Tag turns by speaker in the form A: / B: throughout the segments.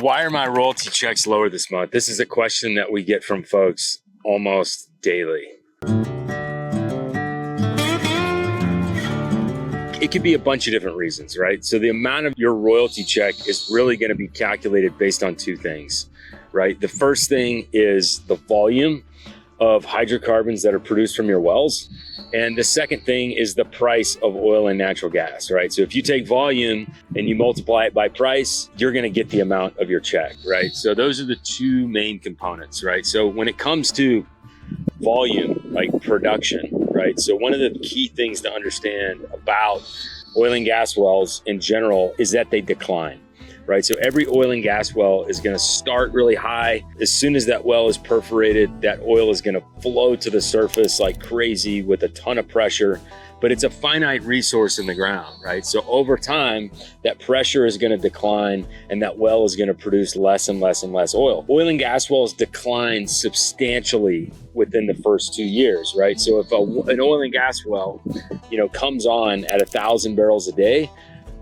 A: why are my royalty checks lower this month? This is a question that we get from folks almost daily. It could be a bunch of different reasons, right? So the amount of your royalty check is really going to be calculated based on two things, right? The first thing is the volume of hydrocarbons that are produced from your wells. And the second thing is the price of oil and natural gas, right? So if you take volume and you multiply it by price, you're going to get the amount of your check, right? So those are the two main components, right? So when it comes to volume, like production, right? So one of the key things to understand about oil and gas wells in general is that they decline, right? So every oil and gas well is going to start really high. As soon as that well is perforated, that oil is going to flow to the surface like crazy with a ton of pressure, but it's a finite resource in the ground, right? So over time, that pressure is going to decline and that well is going to produce less and less and less oil. Oil and gas wells decline substantially within the first 2 years, right? So if an oil and gas well, comes on at 1,000 barrels a day,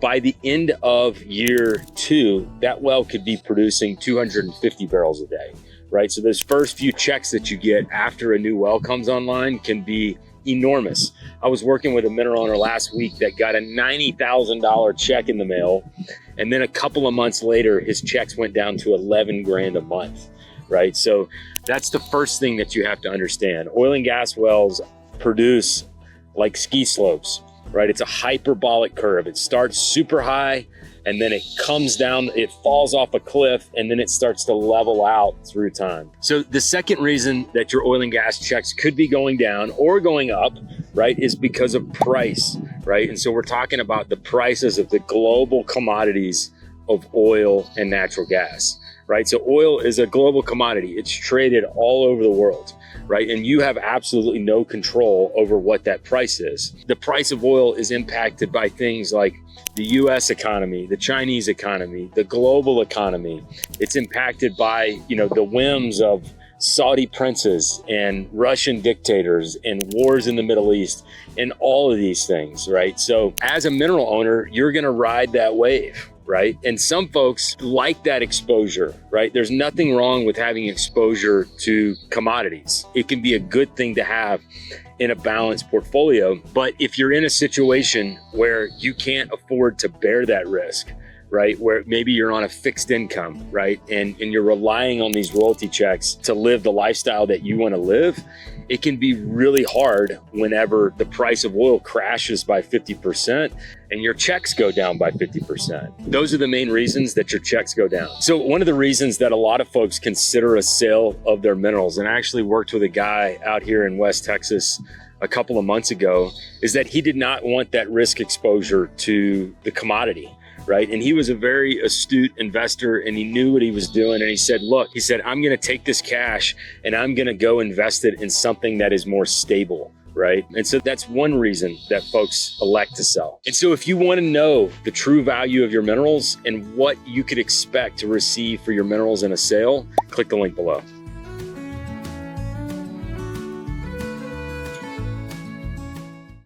A: by the end of year 2, that well could be producing 250 barrels a day, right? So those first few checks that you get after a new well comes online can be enormous. I was working with a mineral owner last week that got a $90,000 check in the mail. And then a couple of months later, his checks went down to 11 grand a month, right? So that's the first thing that you have to understand. Oil and gas wells produce like ski slopes, right? It's a hyperbolic curve. It starts super high and then it comes down, it falls off a cliff, and then it starts to level out through time. So the second reason that your oil and gas checks could be going down or going up, right, is because of price, right? And so we're talking about the prices of the global commodities of oil and natural gas, right? So oil is a global commodity. It's traded all over the world, right? And you have absolutely no control over what that price is. The price of oil is impacted by things like the US economy, the Chinese economy, the global economy. It's impacted by, the whims of Saudi princes and Russian dictators and wars in the Middle East and all of these things, right? So as a mineral owner, you're going to ride that wave, right? And some folks like that exposure, right? There's nothing wrong with having exposure to commodities. It can be a good thing to have in a balanced portfolio. But if you're in a situation where you can't afford to bear that risk, right? Where maybe you're on a fixed income, right? And you're relying on these royalty checks to live the lifestyle that you want to live, it can be really hard whenever the price of oil crashes by 50% and your checks go down by 50%. Those are the main reasons that your checks go down. So one of the reasons that a lot of folks consider a sale of their minerals, and I actually worked with a guy out here in West Texas a couple of months ago, is that he did not want that risk exposure to the commodity, right? And he was a very astute investor and he knew what he was doing. And he said, look, I'm going to take this cash and I'm going to go invest it in something that is more stable, right? And so that's one reason that folks elect to sell. And so if you want to know the true value of your minerals and what you could expect to receive for your minerals in a sale, click the link below.